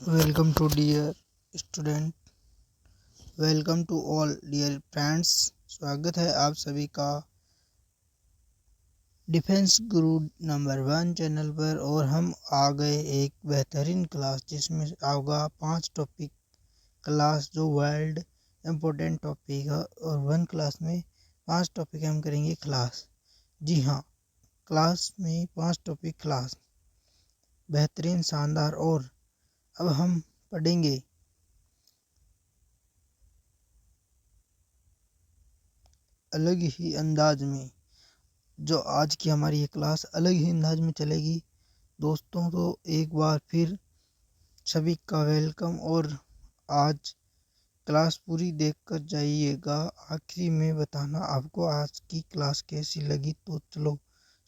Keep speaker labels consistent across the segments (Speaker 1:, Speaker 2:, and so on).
Speaker 1: Welcome to dear student, welcome to all dear friends. स्वागत है आप सभी का डिफेंस गुरु नंबर 1 चैनल पर। और हम आ गए एक बेहतरीन क्लास जिसमें होगा 5 टॉपिक क्लास, जो वर्ल्ड इम्पोर्टेंट टॉपिक है। और 1 क्लास में 5 टॉपिक हम करेंगे क्लास। जी हाँ, क्लास में 5 टॉपिक क्लास, बेहतरीन, शानदार। और अब हम पढ़ेंगे अलग ही अंदाज में। जो आज की हमारी ये क्लास अलग ही अंदाज में चलेगी दोस्तों। तो एक बार फिर सभी का वेलकम। और आज क्लास पूरी देखकर जाइएगा, आखिरी में बताना आपको आज की क्लास कैसी लगी। तो चलो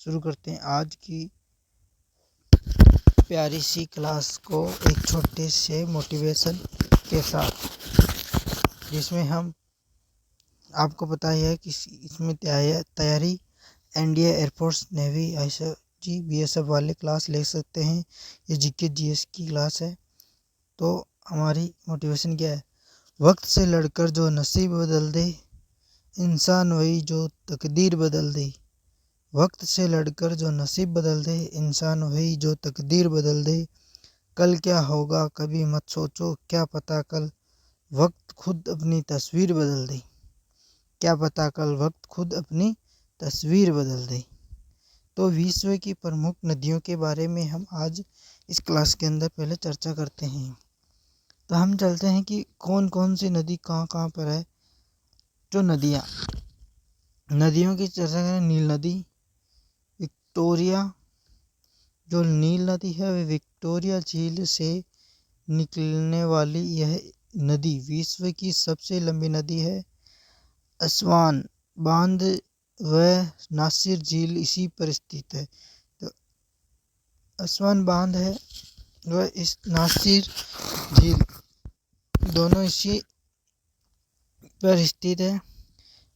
Speaker 1: शुरू करते हैं आज की प्यारी सी क्लास को एक छोटे से मोटिवेशन के साथ, जिसमें हम आपको पता ही है कि इसमें तैयारी NDA, air force, navy, IG, BSF वाले क्लास ले सकते हैं। ये जीके जीएस की क्लास है। तो हमारी मोटिवेशन क्या है? वक्त से लड़कर जो नसीब बदल दे, इंसान वही जो तकदीर बदल दे। वक्त से लड़कर जो नसीब बदल दे, इंसान वही जो तकदीर बदल दे। कल क्या होगा कभी मत सोचो, क्या पता कल वक्त खुद अपनी तस्वीर बदल दे। क्या पता कल वक्त खुद अपनी तस्वीर बदल दे। तो विश्व की प्रमुख नदियों के बारे में हम आज इस क्लास के अंदर पहले चर्चा करते हैं। तो हम चलते हैं कि कौन कौन सी नदी कहाँ कहाँ पर है। जो नदियों की चर्चा करें, नील नदी, विक्टोरिया। जो नील नदी है वह विक्टोरिया झील से निकलने वाली यह नदी विश्व की सबसे लंबी नदी है। अस्वान बांध व नासिर झील इसी पर स्थित है। तो अस्वान बांध है व इस नासिर झील दोनों इसी पर स्थित है।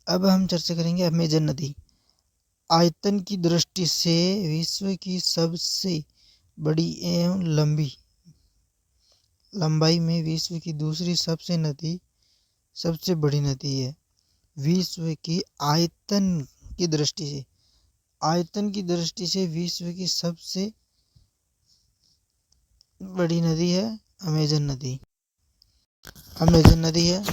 Speaker 1: अब हम चर्चा करेंगे अमेजन नदी। आयतन की दृष्टि से विश्व की सबसे बड़ी एवं लंबाई में विश्व की दूसरी सबसे बड़ी नदी है। विश्व की आयतन की दृष्टि से विश्व की सबसे बड़ी नदी है अमेजन नदी है।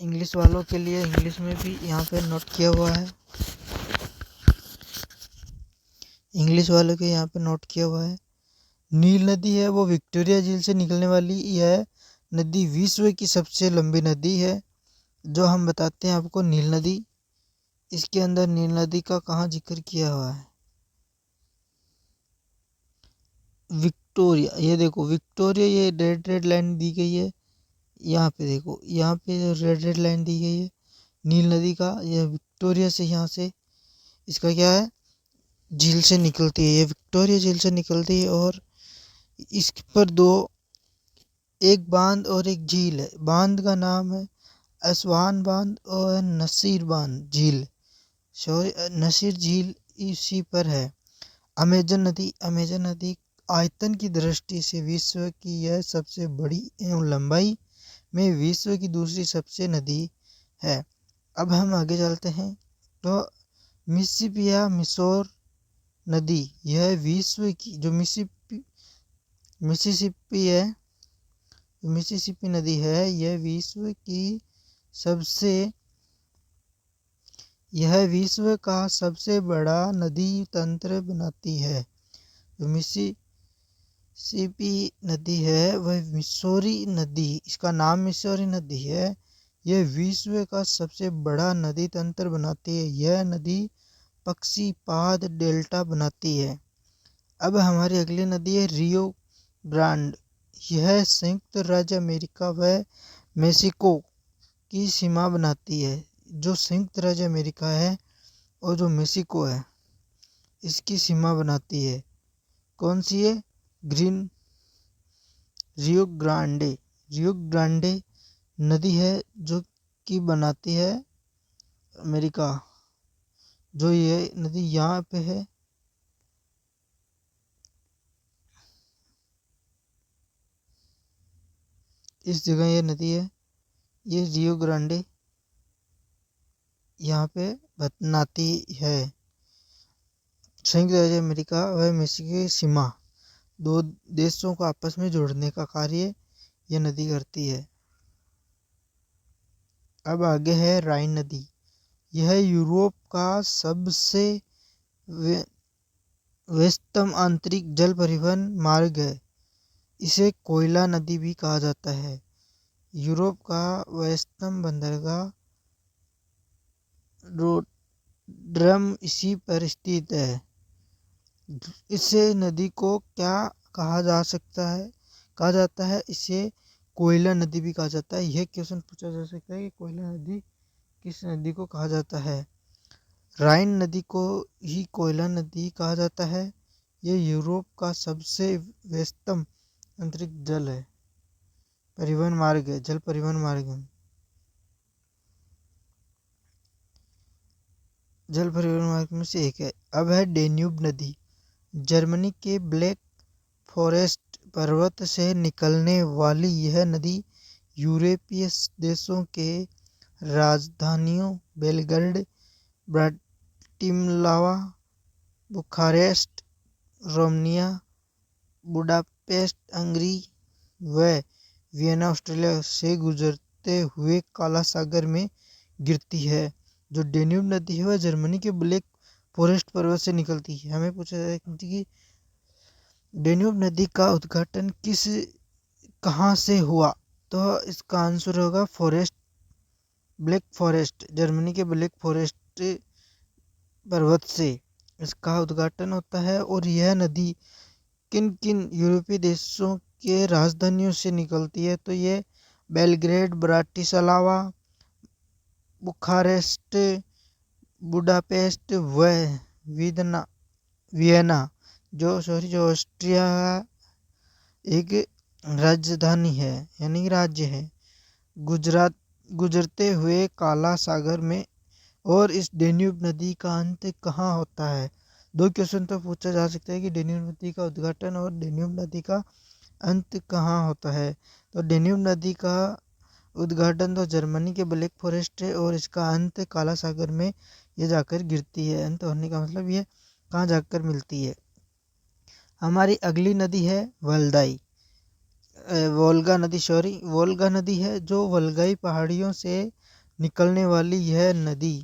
Speaker 1: इंग्लिश वालों के लिए इंग्लिश में भी यहाँ पे नोट किया हुआ है। नील नदी है वो विक्टोरिया झील से निकलने वाली यह नदी विश्व की सबसे लंबी नदी है। जो हम बताते हैं आपको नील नदी, इसके अंदर नील नदी का कहाँ जिक्र किया हुआ है? विक्टोरिया। ये देखो विक्टोरिया, ये रेड लाइन दी गई है। यहाँ पे देखो, यहाँ पे रेड लाइन दी गई है नील नदी का। यह विक्टोरिया से, यहाँ से इसका क्या है, झील से निकलती है। ये विक्टोरिया झील से निकलती है और इस पर एक बांध और एक झील है। बांध का नाम है अस्वान बांध और नसीर झील इसी पर है। अमेजन नदी आयतन की दृष्टि से विश्व की यह सबसे बड़ी एवं लंबाई में विश्व की दूसरी सबसे नदी है। अब हम आगे चलते हैं। तो मिसिसिपी या मिसोर नदी, यह विश्व की जो मिसिसिपी नदी है, यह विश्व का सबसे बड़ा नदी तंत्र बनाती है। जो मिसिसिपी नदी है वह मिसौरी नदी, इसका नाम मिसौरी नदी है। यह विश्व का सबसे बड़ा नदी तंत्र बनाती है। यह नदी पक्षीपाद डेल्टा बनाती है। अब हमारी अगली नदी है रियो ग्रांड। यह संयुक्त राज्य अमेरिका व मेक्सिको की सीमा बनाती है। जो संयुक्त राज्य अमेरिका है और जो मेक्सिको है, इसकी सीमा बनाती है। कौन सी है? रियो ग्रांडे नदी है जो कि बनाती है अमेरिका। जो ये नदी यहाँ पे है, इस जगह ये नदी है, ये रियो ग्रांडे यहाँ पे बतनाती है। संयुक्त राज्य अमेरिका व मेक्सिको की सीमा, दो देशों को आपस में जोड़ने का कार्य यह नदी करती है। अब आगे है राइन नदी। यह यूरोप का सबसे व्यस्तम आंतरिक जल परिवहन मार्ग है। इसे कोयला नदी भी कहा जाता है। यूरोप का व्यस्तम बंदरगाह रोटरडैम इसी पर स्थित है। इसे नदी को क्या कहा जाता है, इसे कोयला नदी भी कहा जाता है। यह क्वेश्चन पूछा जा सकता है कि कोयला नदी किस नदी को कहा जाता है। राइन नदी को ही कोयला नदी कहा जाता है। यह यूरोप का सबसे व्यस्तम आंतरिक जल परिवहन मार्ग है। जल परिवहन मार्ग में से एक है। अब है डेन्यूब नदी। जर्मनी के ब्लैक फॉरेस्ट पर्वत से निकलने वाली यह नदी यूरोपीय देशों के राजधानियों Belgrade, Bratislava, Bucharest, Romania, Budapest Hungary व वियना ऑस्ट्रिया से गुजरते हुए काला सागर में गिरती है। जो डेन्यूब नदी है वह जर्मनी के ब्लैक फॉरेस्ट पर्वत से निकलती है। हमें पूछा जाए कि डेन्यूब नदी का उद्घाटन कहाँ से हुआ, तो इसका आंसर होगा ब्लैक फॉरेस्ट, जर्मनी के ब्लैक फॉरेस्ट पर्वत से इसका उद्घाटन होता है। और यह नदी किन किन यूरोपीय देशों के राजधानियों से निकलती है, तो ये बेलग्रेड, ब्राटिस्लावा, बुखारेस्ट, बुडापेस्ट व वियना जो ऑस्ट्रिया एक राजधानी है यानी राज्य है, गुजरते हुए काला सागर में। और इस डेन्यूब नदी का अंत कहाँ होता है। दो क्वेश्चन तो पूछा जा सकता है कि डेन्यूब नदी का उद्घाटन और डेन्यूब नदी का अंत कहाँ होता है। तो डेन्यूब नदी का उद्घाटन तो जर्मनी के ब्लैक फॉरेस्ट है और इसका अंत काला सागर में ये जाकर गिरती है। अंत होने का मतलब ये कहाँ जाकर मिलती है। हमारी अगली नदी है वोल्गा नदी है जो वोल्गाई पहाड़ियों से निकलने वाली यह नदी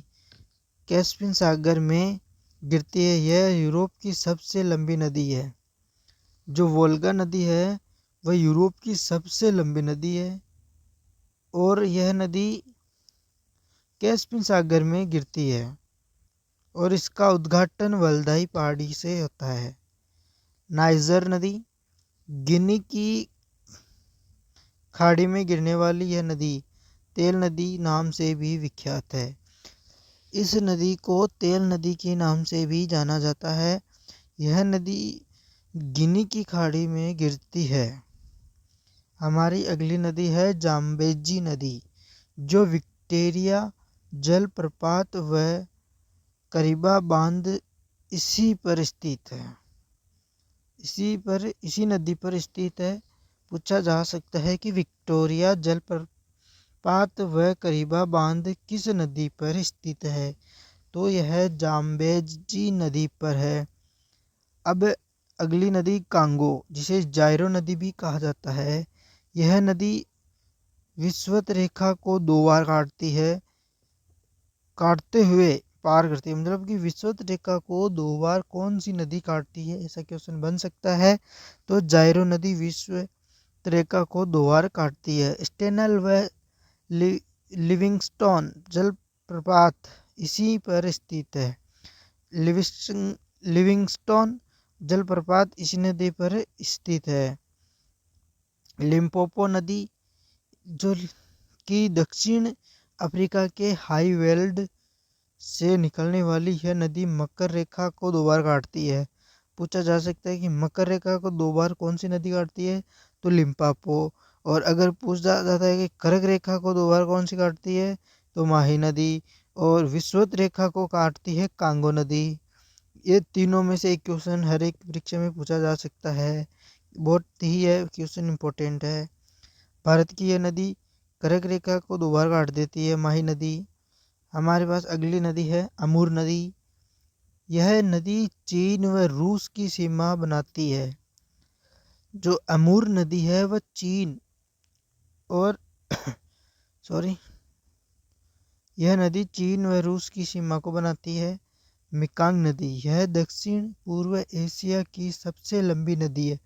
Speaker 1: कैस्पियन सागर में गिरती है। यह यूरोप की सबसे लंबी नदी है। जो वोल्गा नदी है वह यूरोप की सबसे लंबी नदी है और यह नदी कैस्पियन सागर में गिरती है और इसका उद्घाटन वल्दाई पहाड़ी से होता है। नाइजर नदी, गिनी की खाड़ी में गिरने वाली यह नदी तेल नदी नाम से भी विख्यात है। इस नदी को तेल नदी के नाम से भी जाना जाता है। यह नदी गिनी की खाड़ी में गिरती है। हमारी अगली नदी है जाम्बेजी नदी जो विक्टोरिया जलप्रपात व करीबा बांध इसी नदी पर स्थित है। पूछा जा सकता है कि विक्टोरिया जलप्रपात व करीबा बांध किस नदी पर स्थित है, तो यह जाम्बेजी नदी पर है। अब अगली नदी कांगो जिसे जायरो नदी भी कहा जाता है। यह नदी विषुवत रेखा को दो बार काटते हुए पार करती है। मतलब कि विषुवत रेखा को दो बार कौन सी नदी काटती है, ऐसा क्वेश्चन बन सकता है। तो जायरो नदी विषुवत रेखा को दो बार काटती है। स्टेनल व लिविंगस्टोन जलप्रपात इसी पर स्थित है। लिविंगस्टोन जलप्रपात इसी नदी पर स्थित है। लिम्पोपो नदी जो कि दक्षिण अफ्रीका के हाई वेल्ड से निकलने वाली यह नदी मकर रेखा को दो बार काटती है। पूछा जा सकता है कि मकर रेखा को दो बार कौन सी नदी काटती है, तो लिम्पोपो। और अगर पूछा जाता है कि कर्क रेखा को दो बार कौन सी काटती है, तो माही नदी। और विषुवत रेखा को काटती है कांगो नदी। ये तीनों में से एक क्वेश्चन हर एक परीक्षा में पूछा जा सकता है, बहुत ही है क्वेश्चन इम्पोर्टेंट है। भारत की यह नदी कर्क रेखा को 2 बार काट देती है। माही नदी। हमारे पास अगली नदी है अमूर नदी। यह नदी चीन व रूस की सीमा बनाती है। जो अमूर नदी है वह चीन और सॉरी यह नदी चीन व रूस की सीमा को बनाती है। मेकांग नदी, यह दक्षिण पूर्व एशिया की सबसे लंबी नदी है।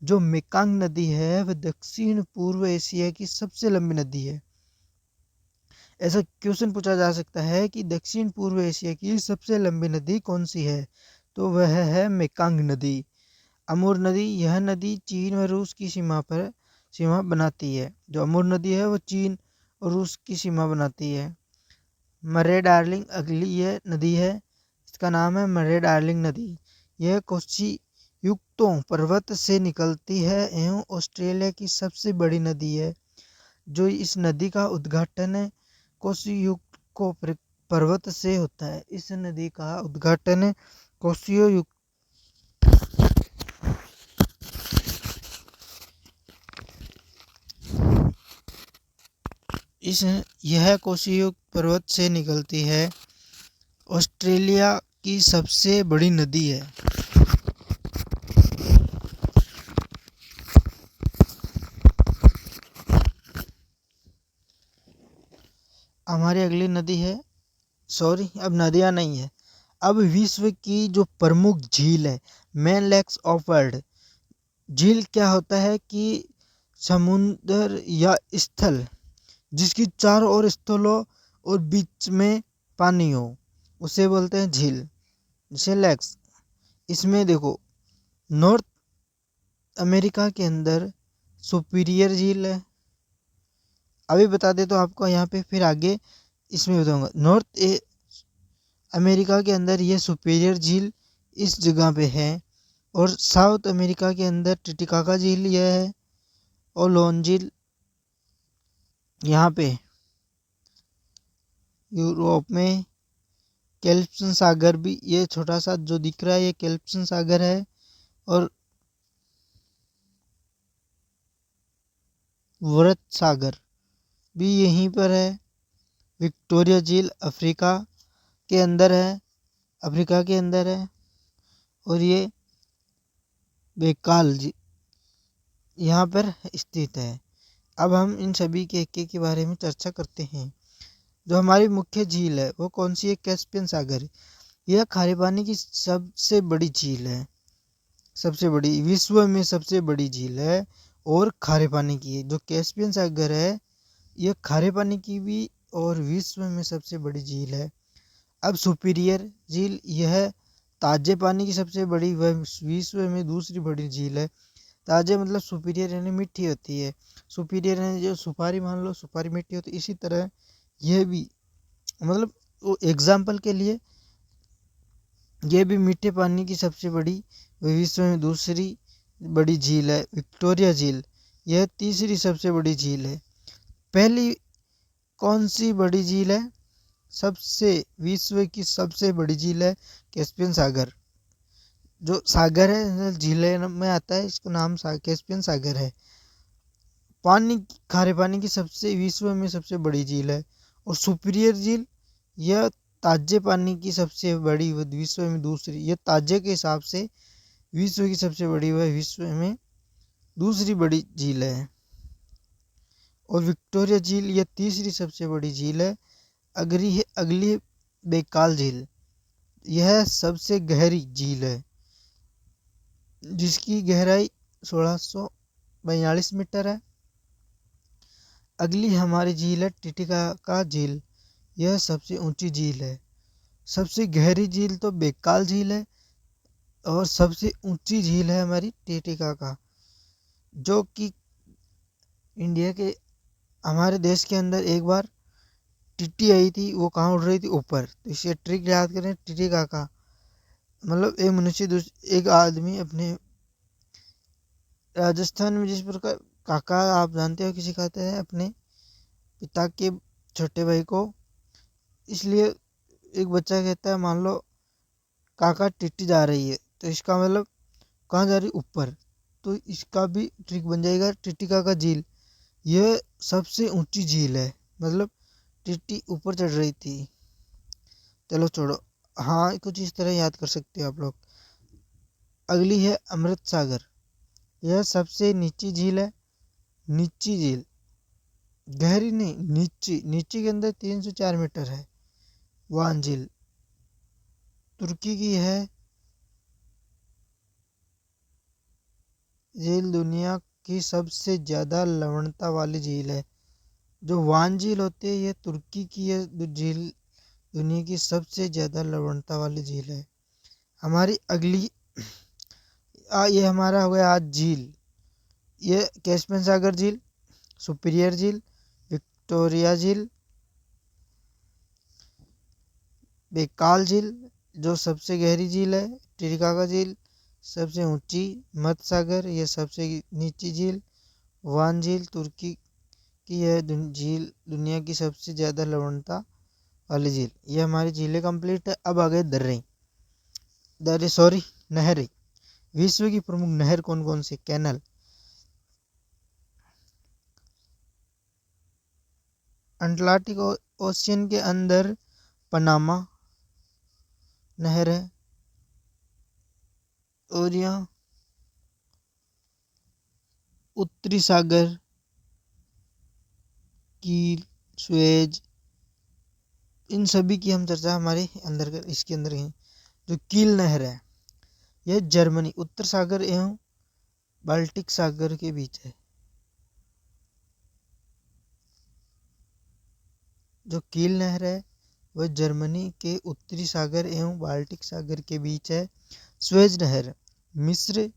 Speaker 1: जो मेकांग नदी है वह दक्षिण पूर्व एशिया की सबसे लंबी नदी है। ऐसा क्वेश्चन पूछा जा सकता है कि दक्षिण पूर्व एशिया की सबसे लंबी नदी कौन सी है, तो वह है मेकांग नदी। अमूर नदी, यह नदी चीन व रूस की सीमा बनाती है। जो अमूर नदी है वो चीन और रूस की सीमा बनाती है। मरे डार्लिंग अगली यह नदी है, इसका नाम है मरे डार्लिंग नदी। यह कोसी युक्तों पर्वत से निकलती है एवं ऑस्ट्रेलिया की सबसे बड़ी नदी है। जो इस नदी का उद्घाटन है कोसियुक्त को पर्वत से होता है। इस नदी का उद्घाटन कोसियुक्त यह कोसियुक्त पर्वत से निकलती है। ऑस्ट्रेलिया की सबसे बड़ी नदी है। हमारी अगली नदी है अब नदियाँ नहीं है, अब विश्व की जो प्रमुख झील है, मेन लेक्स ऑफ वर्ल्ड। झील क्या होता है कि समुद्र या स्थल जिसकी चारों ओर स्थलों और बीच में पानी हो, उसे बोलते हैं झील, जैसे लेक्स। इसमें देखो नॉर्थ अमेरिका के अंदर सुपीरियर झील है। अभी बता दे तो आपको यहाँ पे, फिर आगे इसमें बताऊंगा। नॉर्थ अमेरिका के अंदर ये सुपीरियर झील इस जगह पे है, और साउथ अमेरिका के अंदर टिटिकाका झील यह है, और लोन झील यहाँ पे। यूरोप में कैल्पसन सागर भी, ये छोटा सा जो दिख रहा है ये कैल्पसन सागर है, और वृत सागर भी यहीं पर है। विक्टोरिया झील अफ्रीका के अंदर है, और ये बेकाल यहाँ पर स्थित है। अब हम इन सभी के एक के बारे में चर्चा करते हैं। जो हमारी मुख्य झील है वो कौन सी है? कैस्पियन सागर। यह खारे पानी की सबसे बड़ी झील है, सबसे बड़ी, विश्व में सबसे बड़ी झील है और खारे पानी की है। जो कैस्पियन सागर है यह खारे पानी की भी और विश्व में सबसे बड़ी झील है। अब सुपीरियर झील, यह ताजे पानी की सबसे बड़ी व विश्व में दूसरी बड़ी झील है। ताजे मतलब सुपीरियर यानी मीठी होती है। सुपीरियर यानी जो सुपारी, मान लो सुपारी मीठी होती है, इसी तरह यह भी, मतलब वो एग्जाम्पल के लिए यह भी मीठे पानी की सबसे बड़ी व विश्व में दूसरी बड़ी झील है। विक्टोरिया झील, यह तीसरी सबसे बड़ी झील है। पहली कौन सी बड़ी झील है? विश्व की सबसे बड़ी झील है कैस्पियन सागर। जो सागर है झील में आता है, इसका नाम कैस्पियन सागर है। खारे पानी की विश्व में सबसे बड़ी झील है। और सुपीरियर झील, यह ताजे पानी की सबसे बड़ी व विश्व में दूसरी, यह ताजे के हिसाब से विश्व की सबसे बड़ी व विश्व में दूसरी बड़ी झील है। और विक्टोरिया झील यह तीसरी सबसे बड़ी झील है। अगली बेकाल झील, यह सबसे गहरी झील है जिसकी गहराई 1642 मीटर है। अगली हमारी झील है टिटिकाका झील, यह सबसे ऊंची झील है। सबसे गहरी झील तो बेकाल झील है, और सबसे ऊंची झील है हमारी टिटिकाका, जो कि इंडिया के, हमारे देश के अंदर एक बार टिट्टी आई थी, वो कहाँ उड़ रही थी? ऊपर। तो इसे ट्रिक याद करें, टिटिकाका मतलब एक आदमी अपने राजस्थान में जिस प्रकार काका, आप जानते हो किसी कहते हैं अपने पिता के छोटे भाई को, इसलिए एक बच्चा कहता है, मान लो काका टिट्टी जा रही है, तो इसका मतलब कहाँ जा रही? ऊपर। तो इसका भी ट्रिक बन जाएगा टिटिकाका झील, यह सबसे ऊंची झील है। मतलब टीटी ऊपर चढ़ रही थी। चलो छोड़ो, हाँ कुछ इस तरह याद कर सकते हो आप लोग। अगली है अमृत सागर। यह सबसे नीची झील है। नीची झील, गहरी नहीं, नीची। नीची के अंदर 304 मीटर है। वान झील तुर्की की है। झील दुनिया की सबसे ज्यादा लवणता वाली झील है। जो वान झील होती है, ये तुर्की की ये झील दुनिया की सबसे ज्यादा लवणता वाली झील है। हमारी अगली ये हमारा हो गया आज झील। ये कैस्पियन सागर झील, सुपीरियर झील, विक्टोरिया झील, बेकाल झील जो सबसे गहरी झील है, टिटिकाका झील सबसे ऊंची, मत सागर ये सबसे नीची झील, वान झील तुर्की की यह झील दुनिया की सबसे ज़्यादा लवणता वाली झील। ये हमारी झीलें कंप्लीट है। अब आ गए नहरें। विश्व की प्रमुख नहर कौन कौन सी? कैनल। अटलांटिक ओशियन के अंदर पनामा नहर है। और यहाँ उत्तरी सागर, कील, स्वेज, इन सभी की हम चर्चा हमारे अंदर इसके अंदर है। जो कील नहर है, यह जर्मनी, उत्तर सागर एवं बाल्टिक सागर के बीच है। जो कील नहर है वह जर्मनी के उत्तरी सागर एवं बाल्टिक सागर के बीच है। स्वेज नहर मिस्र,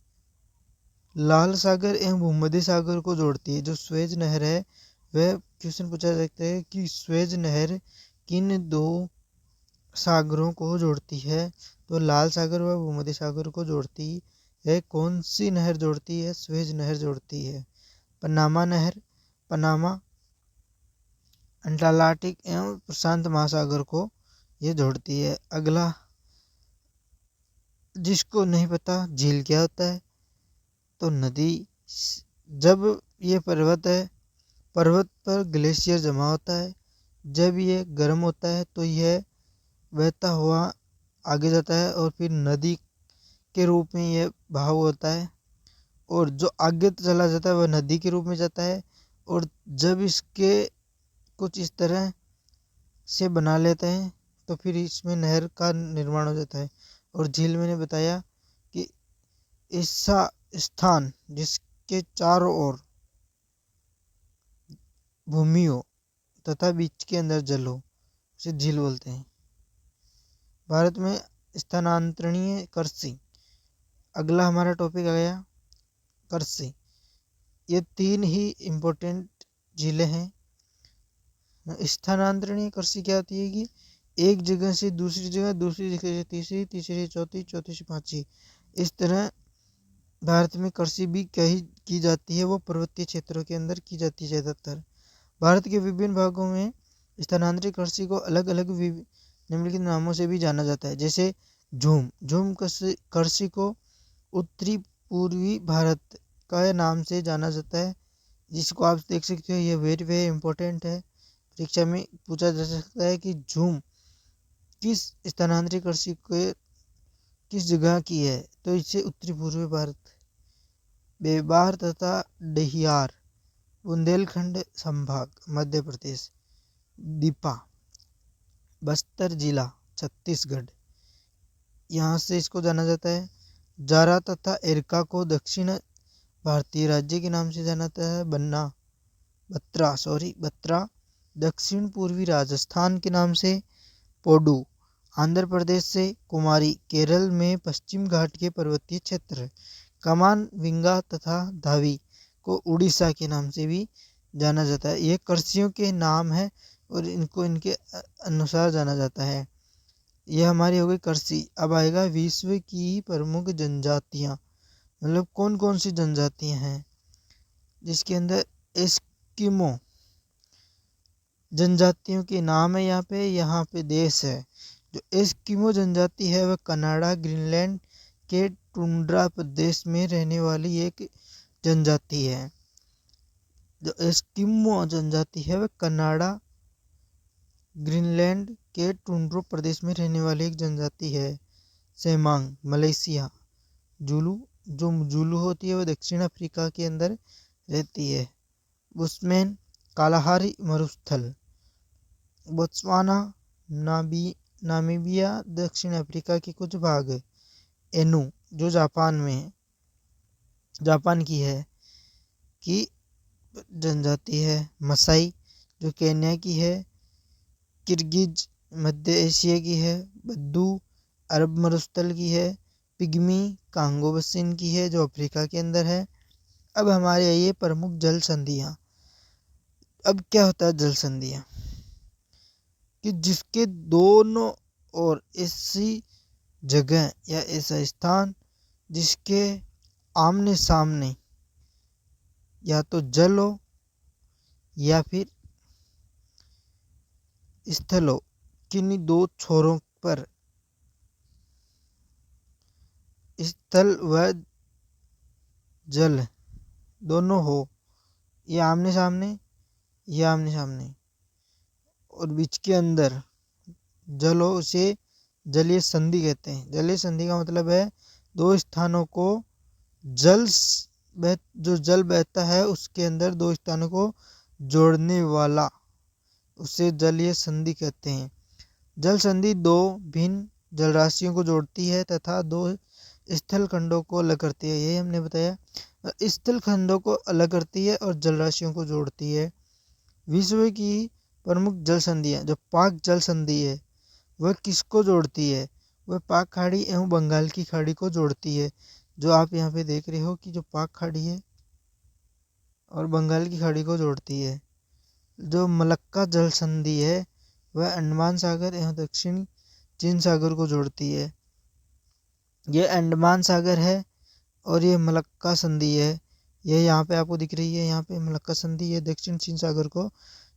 Speaker 1: लाल सागर एवं भूमध्य सागर को जोड़ती है। जो स्वेज नहर है वह क्वेश्चन पूछा जाता है कि स्वेज नहर किन दो सागरों को जोड़ती है? तो लाल सागर व भूमध्य सागर को जोड़ती है। कौन सी नहर जोड़ती है? स्वेज नहर जोड़ती है। पनामा नहर, पनामा अटलांटिक एवं प्रशांत महासागर को ये जोड़ती है। अगला, जिसको नहीं पता झील क्या होता है, तो नदी। जब ये पर्वत है, पर्वत पर ग्लेशियर जमा होता है। जब ये गर्म होता है तो यह बहता हुआ आगे जाता है और फिर नदी के रूप में यह बहाव होता है। और जो आगे चला जाता है वह नदी के रूप में जाता है। और जब इसके कुछ इस तरह से बना लेते हैं तो फिर इसमें नहर का निर्माण हो जाता है। और झील मैंने बताया कि ऐसा स्थान जिसके चारों ओर भूमि हो तथा बीच के अंदर जल हो, उसे झील बोलते हैं। भारत में स्थानांतरणीय कृषि, अगला हमारा टॉपिक आ गया कृषि। ये तीन ही इम्पोर्टेंट झीलें हैं। स्थानांतरणीय कृषि क्या होती है कि एक जगह से दूसरी जगह, दूसरी जगह से तीसरी, तीसरी से चौथी, चौथी से पांचवी, इस तरह भारत में कृषि भी कही की जाती है। वो पर्वतीय क्षेत्रों के अंदर की जाती है ज़्यादातर। भारत के विभिन्न भागों में स्थानांतरित कृषि को अलग अलग निम्नलिखित नामों से भी जाना जाता है। जैसे झूम कृषि को उत्तरी पूर्वी भारत का नाम से जाना जाता है, जिसको आप देख सकते हो। ये वेरी वेरी इंपॉर्टेंट है, परीक्षा में पूछा जा सकता है कि झूम किस स्थानांतरित कृषि के किस जगह की है? तो इसे उत्तरी पूर्वी भारत, बेबार तथा डहियार बुंदेलखंड संभाग मध्य प्रदेश, दीपा बस्तर जिला छत्तीसगढ़, यहाँ से इसको जाना जाता है। जारा तथा एरका को दक्षिण भारतीय राज्य के नाम से जाना जाता है। बत्रा दक्षिण पूर्वी राजस्थान के नाम से। पोडू आंध्र प्रदेश से। कुमारी केरल में पश्चिम घाट के पर्वतीय क्षेत्र। कमान, विंगा तथा धावी को उड़ीसा के नाम से भी जाना जाता है। ये कृषियों के नाम है और इनको इनके अनुसार जाना जाता है। यह हमारी हो गई कृषि। अब आएगा विश्व की प्रमुख जनजातियाँ, मतलब कौन कौन सी जनजातियाँ हैं, जिसके अंदर एस्किमो जनजातियों के नाम है। यहाँ पे देश है। जो एस्किमो जनजाति है वह कनाडा, ग्रीनलैंड के टुंड्रा प्रदेश में रहने वाली एक जनजाति है। जो एस्किमो जनजाति है वह कनाडा ग्रीनलैंड के टुंड्रो प्रदेश में रहने वाली एक जनजाति है। Semang Malaysia. जुलू जो जुलू होती है वह दक्षिण अफ्रीका के अंदर रहती है। बुशमैन कालाहारी मरुस्थल। बोत्सवाना नामीबिया दक्षिण अफ्रीका के कुछ भाग। एनु जो जापान की है की जनजाति है। मसाई जो केन्या की है। किर्गिज मध्य एशिया की है। बद्दू अरब मरुस्थल की है। पिग्मी कांगो बसिन की है जो अफ्रीका के अंदर है। अब हमारे ये प्रमुख जल संधियाँ। अब क्या होता है जल संधियाँ कि जिसके दोनों ओर ऐसी जगह या ऐसा स्थान जिसके आमने सामने या तो जल हो या फिर स्थल हो, किन्हीं दो छोरों पर स्थल व जल दोनों हो, ये आमने सामने और बीच के अंदर जल हो, उसे जलीय संधि कहते हैं। जलीय संधि का मतलब है दो स्थानों को जो जल बहता है उसके अंदर दो स्थानों को जोड़ने वाला, उसे जलीय संधि कहते हैं। जल संधि दो भिन्न जलराशियों को जोड़ती है तथा दो स्थल खंडों को अलग करती है। यही हमने बताया, स्थल खंडों को अलग करती है और जलराशियों को जोड़ती है। विश्व की प्रमुख जल संधियाँ, जो पाक जल संधि है वह किसको जोड़ती है? वह पाक खाड़ी एवं बंगाल की खाड़ी को जोड़ती है। जो आप यहाँ पे देख रहे हो कि जो पाक खाड़ी है और बंगाल की खाड़ी को जोड़ती है। जो मलक्का जल संधि है वह अंडमान सागर एवं दक्षिण चीन सागर को जोड़ती है। ये अंडमान सागर है और ये मलक्का संधि है। ये यहाँ पे आपको दिख रही है, यहाँ पे मलक्का संधि है दक्षिण चीन सागर को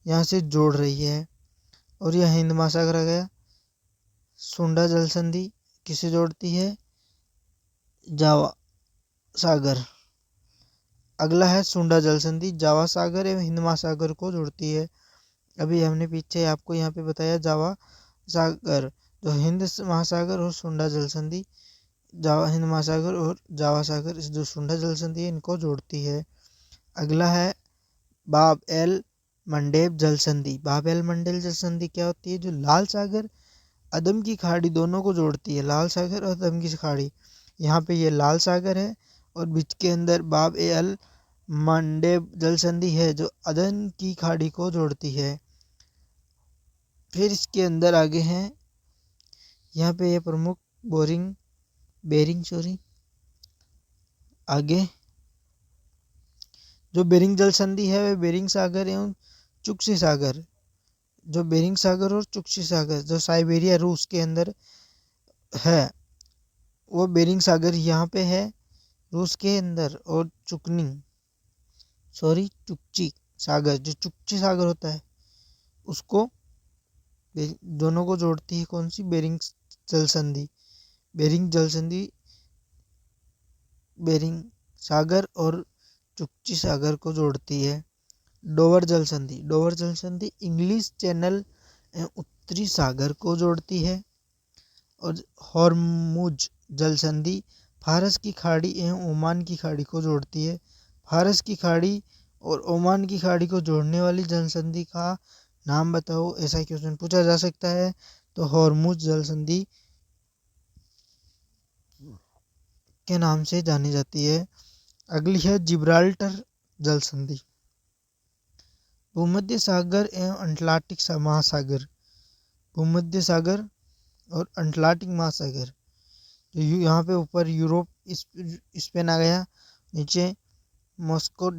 Speaker 1: यहाँ से जोड़ रही है। और यह हिंद महासागर आ गया। सुंडा जल संधि किसे जोड़ती है? जावा सागर। अगला है सुंडा जल संधि, जावा सागर एवं हिंद महासागर को जोड़ती है। अभी हमने पीछे आपको यहाँ पे बताया जावा सागर जो हिंद महासागर और सुंडा जल संधि, जावा हिंद महासागर और जावा सागर जो सुंडा जल संधि है इनको जोड़ती है। अगला है बाब एल मंडेब जल संधि। बाब एल मंडेब जल संधि क्या होती है? जो लाल सागर अदम की खाड़ी दोनों को जोड़ती है। लाल सागर और अदम की खाड़ी, यहाँ पे ये लाल सागर है और बीच के अंदर बाब एल मंडेब जल संधि है जो अदन की खाड़ी को जोड़ती है। फिर इसके अंदर आगे हैं, यहाँ पे ये प्रमुख बेरिंग आगे जो बेरिंग जल संधि है वह बेरिंग सागर एवं चुक्शी सागर, जो बेरिंग सागर और चुक्शी सागर जो साइबेरिया रूस के अंदर है वो बेरिंग सागर यहाँ पे है रूस के अंदर। और चुक्ची सागर जो चुक्ची सागर होता है उसको दोनों को जोड़ती है कौन सी? बेरिंग जल संधि। बेरिंग जल संधि बेरिंग सागर और चुक्ची सागर को जोड़ती है। डोवर जल संधि इंग्लिश चैनल उत्तरी सागर को जोड़ती है। और हॉर्मुज जल संधि फारस की खाड़ी एवं ओमान की खाड़ी को जोड़ती है। फारस की खाड़ी और ओमान की खाड़ी को जोड़ने वाली जल संधि का नाम बताओ, ऐसा क्वेश्चन पूछा जा सकता है। तो हॉर्मुज जल संधि के नाम से जानी जाती है। अगली है जिब्राल्टर जल संधि। भूमध्य सागर एवं अटलांटिक महासागर, भूमध्य सागर और अटलांटिक महासागर, तो यहाँ पे ऊपर यूरोप स्पेन आ गया, नीचे मॉस्को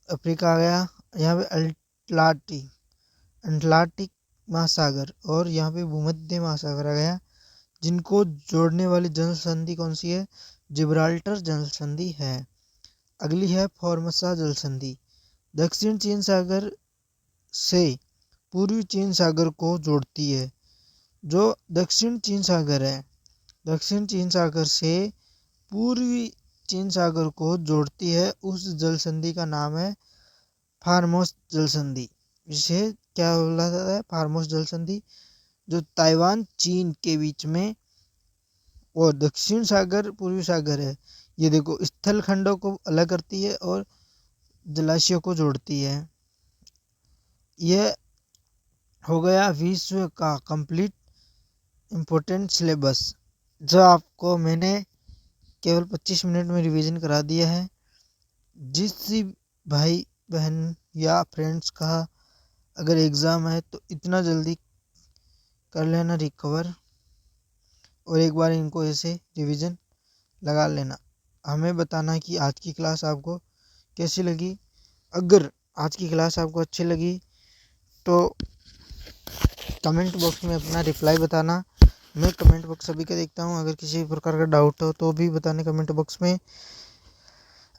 Speaker 1: अफ्रीका आ गया, यहाँ पे अटलांटिक महासागर और यहाँ पे भूमध्य महासागर आ गया। जिनको जोड़ने वाली जल संधि कौन सी है? जिब्राल्टर जल संधि है। अगली है फॉर्मोसा जल संधि। दक्षिण चीन सागर से पूर्वी चीन सागर को जोड़ती है। जो दक्षिण चीन सागर है, दक्षिण चीन सागर से पूर्वी चीन सागर को जोड़ती है, उस जल संधि का नाम है फार्मोस जल संधि। इसे क्या बोला जाता है? फार्मोस जल संधि, जो ताइवान चीन के बीच में और दक्षिण सागर पूर्वी सागर है। ये देखो, स्थल खंडों को अलग करती है और जलाशयों को जोड़ती है। यह हो गया विश्व का कंप्लीट इम्पोर्टेंट सिलेबस, जो आपको मैंने केवल 25 मिनट में रिवीजन करा दिया है। जिस भाई बहन या फ्रेंड्स का अगर एग्ज़ाम है तो इतना जल्दी कर लेना रिकवर, और एक बार इनको ऐसे रिवीजन लगा लेना। हमें बताना कि आज की क्लास आपको कैसी लगी। अगर आज की क्लास आपको अच्छी लगी तो कमेंट बॉक्स में अपना रिप्लाई बताना। मैं कमेंट बॉक्स सभी का देखता हूँ। अगर किसी प्रकार का डाउट हो तो भी बताने कमेंट बॉक्स में।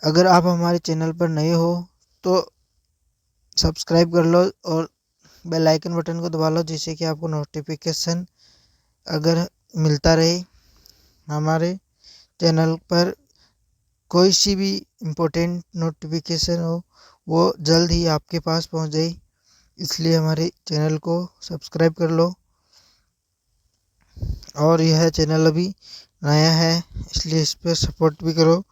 Speaker 1: अगर आप हमारे चैनल पर नए हो तो सब्सक्राइब कर लो और बेल आइकन बटन को दबा लो, जिससे कि आपको नोटिफिकेशन अगर मिलता रहे। हमारे चैनल पर कोई सी भी इम्पोर्टेंट नोटिफिकेशन हो वो जल्द ही आपके पास पहुंच जाए, इसलिए हमारे चैनल को सब्सक्राइब कर लो। और यह चैनल अभी नया है, इसलिए इस पर सपोर्ट भी करो।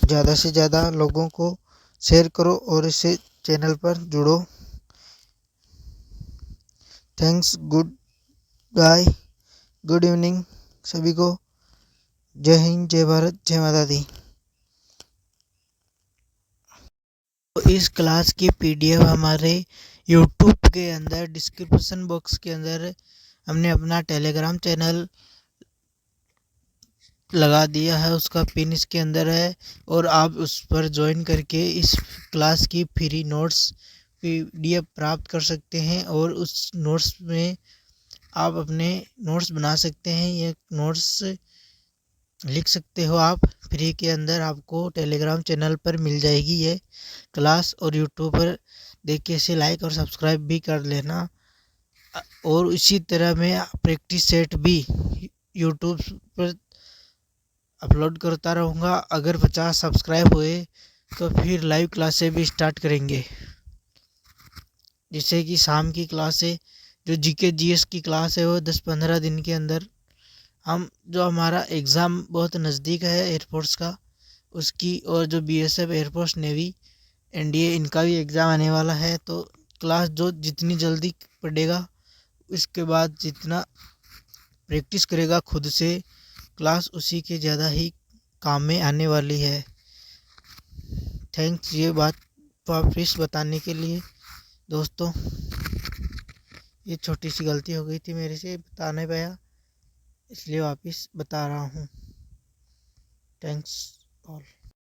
Speaker 1: ज़्यादा से ज़्यादा लोगों को शेयर करो और इसे चैनल पर जुड़ो। Thanks, good bye, good evening सभी को। जय हिंद, जय भारत, जय माता दी। तो इस क्लास की पीडीएफ हमारे यूट्यूब के अंदर डिस्क्रिप्शन बॉक्स के अंदर हमने अपना टेलीग्राम चैनल लगा दिया है, उसका पिन इसके अंदर है, और आप उस पर ज्वाइन करके इस क्लास की फ्री नोट्स पीडीएफ प्राप्त कर सकते हैं, और उस नोट्स में आप अपने नोट्स बना सकते हैं। ये नोट्स लिख सकते हो आप फ्री के अंदर। आपको टेलीग्राम चैनल पर मिल जाएगी ये क्लास, और यूट्यूब पर देख के इसे लाइक और सब्सक्राइब भी कर लेना। और इसी तरह मैं प्रैक्टिस सेट भी यूट्यूब पर अपलोड करता रहूँगा। अगर 50 सब्सक्राइब हुए तो फिर लाइव क्लासें भी स्टार्ट करेंगे, जैसे कि शाम की क्लास है, जो जीके जीएस की क्लास है, वो 10-15 दिन के अंदर हम, जो हमारा एग्ज़ाम बहुत नज़दीक है एयरफोर्स का, उसकी, और जो बीएसएफ एयरफोर्स नेवी एनडीए इनका भी एग्ज़ाम आने वाला है। तो क्लास जो जितनी जल्दी पढ़ेगा, इसके बाद जितना प्रैक्टिस करेगा खुद से, क्लास उसी के ज़्यादा ही काम में आने वाली है। थैंक्स ये बात वापस बताने के लिए दोस्तों। ये छोटी सी गलती हो गई थी मेरे से, बता नहीं पाया, इसलिए वापस बता रहा हूँ। Thanks all.